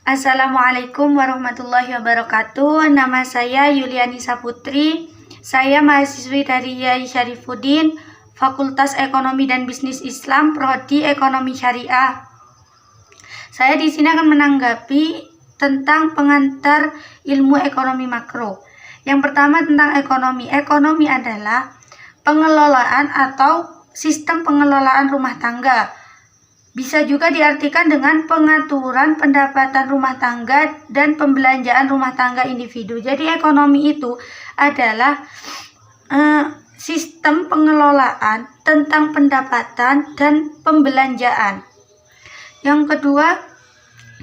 Assalamualaikum warahmatullahi wabarakatuh. Nama saya Yuliani Saputri. Saya mahasiswi dari Yai Syarifuddin, Fakultas Ekonomi dan Bisnis Islam, Prodi Ekonomi Syariah. Saya di sini akan menanggapi tentang pengantar ilmu ekonomi makro. Yang pertama tentang ekonomi. Ekonomi adalah pengelolaan atau sistem pengelolaan rumah tangga. Bisa juga diartikan dengan pengaturan pendapatan rumah tangga dan pembelanjaan rumah tangga individu. Jadi ekonomi itu adalah sistem pengelolaan tentang pendapatan dan pembelanjaan. Yang kedua,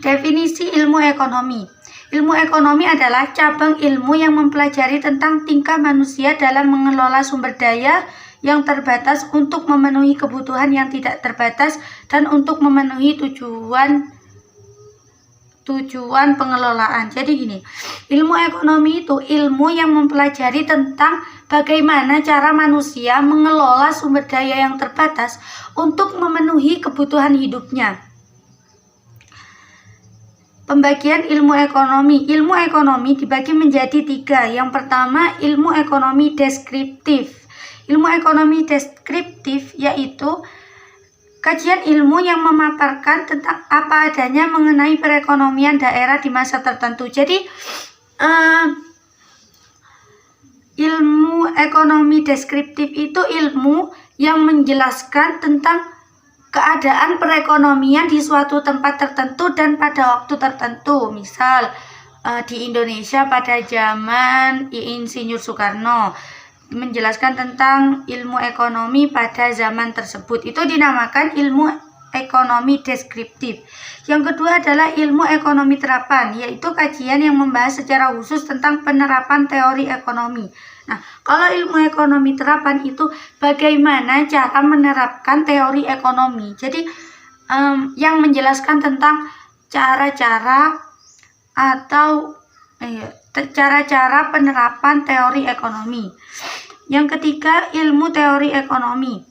definisi ilmu ekonomi. Ilmu ekonomi adalah cabang ilmu yang mempelajari tentang tingkah manusia dalam mengelola sumber daya yang terbatas untuk memenuhi kebutuhan yang tidak terbatas dan untuk memenuhi tujuan pengelolaan. Jadi gini, ilmu ekonomi itu ilmu yang mempelajari tentang bagaimana cara manusia mengelola sumber daya yang terbatas untuk memenuhi kebutuhan hidupnya. Pembagian ilmu ekonomi. Ilmu ekonomi dibagi menjadi 3. Yang pertama, ilmu ekonomi deskriptif. Ilmu ekonomi deskriptif yaitu kajian ilmu yang memaparkan tentang apa adanya mengenai perekonomian daerah di masa tertentu. Jadi ilmu ekonomi deskriptif itu ilmu yang menjelaskan tentang keadaan perekonomian di suatu tempat tertentu dan pada waktu tertentu. Misal di Indonesia pada zaman Insinyur Soekarno, menjelaskan tentang ilmu ekonomi pada zaman tersebut. Itu dinamakan ilmu ekonomi deskriptif. Yang kedua adalah ilmu ekonomi terapan, yaitu kajian yang membahas secara khusus tentang penerapan teori ekonomi. Nah, kalau ilmu ekonomi terapan itu bagaimana cara menerapkan teori ekonomi. Jadi yang menjelaskan tentang cara-cara atau cara-cara penerapan teori ekonomi. Yang ketiga, ilmu teori ekonomi.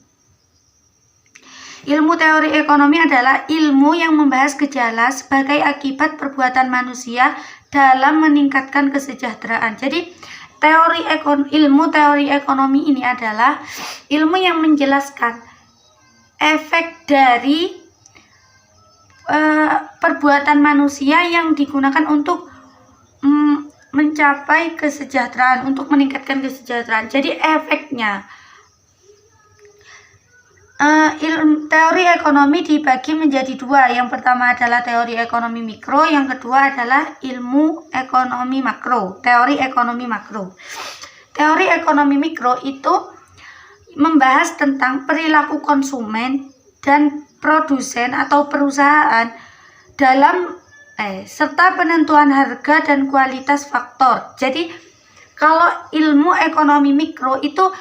Ilmu teori ekonomi adalah ilmu yang membahas gejala sebagai akibat perbuatan manusia dalam meningkatkan kesejahteraan. Jadi, ilmu teori ekonomi ini adalah ilmu yang menjelaskan efek dari perbuatan manusia yang digunakan untuk mencapai kesejahteraan, untuk meningkatkan kesejahteraan. Jadi efeknya teori ekonomi dibagi menjadi 2. Yang pertama adalah teori ekonomi mikro, yang kedua adalah ilmu ekonomi makro, teori ekonomi makro. Teori ekonomi mikro itu membahas tentang perilaku konsumen dan produsen atau perusahaan dalam serta penentuan harga dan kualitas faktor. Jadi kalau ilmu ekonomi mikro itu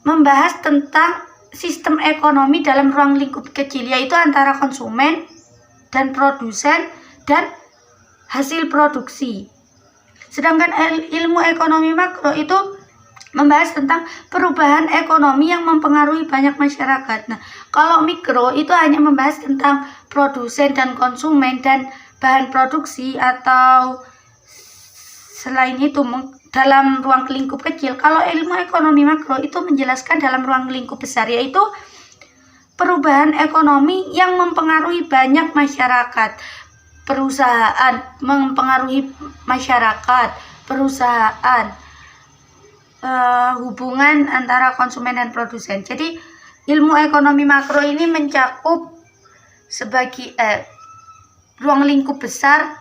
membahas tentang sistem ekonomi dalam ruang lingkup kecil, yaitu antara konsumen dan produsen dan hasil produksi. Sedangkan ilmu ekonomi makro itu membahas tentang perubahan ekonomi yang mempengaruhi banyak masyarakat. Nah, kalau mikro itu hanya membahas tentang produsen dan konsumen dan bahan produksi atau selain itu dalam ruang lingkup kecil. Kalau ilmu ekonomi makro itu menjelaskan dalam ruang lingkup besar, yaitu perubahan ekonomi yang mempengaruhi banyak masyarakat, perusahaan mempengaruhi masyarakat, perusahaan, hubungan antara konsumen dan produsen. Jadi ilmu ekonomi makro ini mencakup sebagai ruang lingkup besar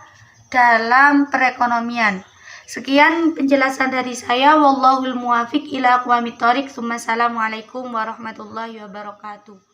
dalam perekonomian. Sekian penjelasan dari saya. Wallahul muwaffiq ila aqwamit thoriq. Assalamualaikum warahmatullahi wabarakatuh.